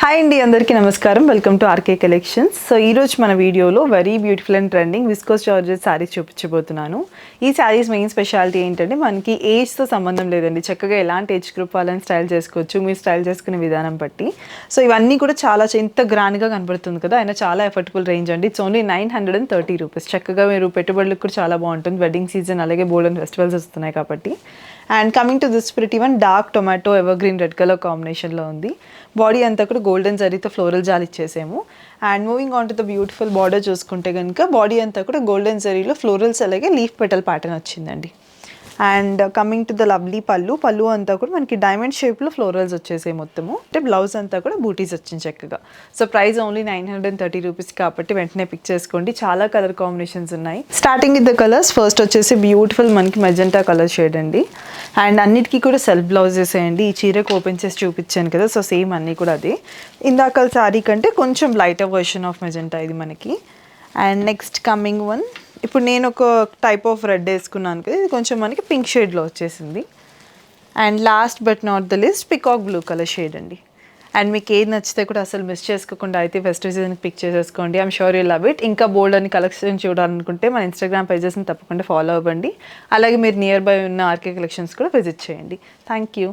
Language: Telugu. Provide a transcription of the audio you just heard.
హాయ్ అండి, అందరికీ నమస్కారం. Welcome to RK collections. So ఈరోజు మన వీడియోలో very beautiful and trending viscose georgette saris చూపించబోతున్నాను. ఈ శారీస్ మెయిన్ స్పెషాలిటీ ఏంటంటే మనకి ఏజ్తో సంబంధం లేదండి. చక్కగా ఎలాంటి ఏజ్ గ్రూప్ వాళ్ళని స్టైల్ చేసుకోవచ్చు, మీరు స్టైల్ చేసుకునే విధానం బట్టి. సో ఇవన్నీ కూడా చాలా ఇంత గ్రాండ్గా కనబడుతుంది కదా, అయినా చాలా ఎఫర్టబుల్ రేంజ్ అండి. It's only 930 rupees. చక్కగా మీరు పెట్టుబడులకు కూడా చాలా బాగుంటుంది. వెడ్డింగ్ సీజన్ అలాగే బోల్డెన్ ఫెస్టివల్స్ వస్తున్నాయి కాబట్టి. And coming to this pretty one, dark tomato evergreen red colour కాంబినేషన్లో ఉంది. బాడీ అంతా కూడా గోల్డెన్ జరీతో ఫ్లోరల్ జాల్ ఇచ్చేసాము. And moving on to the beautiful border చూసుకుంటే కనుక బాడీ అంతా కూడా గోల్డెన్ జరీలో ఫ్లోరల్స్ అలాగే లీఫ్ పెటల్ ప్యాటర్న్ వచ్చిందండి. And coming to the lovely పళ్ళు అంతా కూడా మనకి డైమండ్ షేప్లో ఫ్లోరల్స్ వచ్చేసాయి మొత్తము. అంటే బ్లౌజ్ అంతా కూడా బూటీస్ వచ్చింది చక్కగా. సో ప్రైస్ ఓన్లీ 930 రూపీస్ కాబట్టి వెంటనే పిక్ చేసుకోండి. చాలా కలర్ కాంబినేషన్స్ ఉన్నాయి. Starting with the colours, first వచ్చేసి బ్యూటిఫుల్ మనకి మెజెంటా కలర్ షేడ్ అండి. అండ్ అన్నిటికీ కూడా సెల్ఫ్ బ్లౌజెస్ అండి. ఈ చీరకు ఓపెన్ చేసి చూపించాను కదా, సో సేమ్ అన్నీ కూడా అదే. ఇందాక శారీ కంటే కొంచెం లైటర్ వర్షన్ ఆఫ్ మెజెంటా ఇది మనకి. అండ్ నెక్స్ట్ కమింగ్ వన్, ఇప్పుడు నేను ఒక టైప్ ఆఫ్ రెడ్ వేసుకున్నాను కదా, ఇది కొంచెం మనకి పింక్ షేడ్లో వచ్చేసింది. And last but not the list, peacock blue colour shade అండి. అండ్ మీకు ఏది నచ్చితే కూడా అసలు మిస్ చేసుకోకుండా అయితే ఫెస్టివ్ సీజన్కి పిక్ చేసేసుకోండి. I'm sure you love it. ఇంకా బోల్డ్ అని కలెక్షన్ చూడాలనుకుంటే మన ఇన్స్టాగ్రామ్ పేజెస్ని తప్పకుండా ఫాలో అవ్వండి. అలాగే మీరు నియర్ బై ఉన్న ఆర్కే కలెక్షన్స్ కూడా విజిట్ చేయండి. Thank you.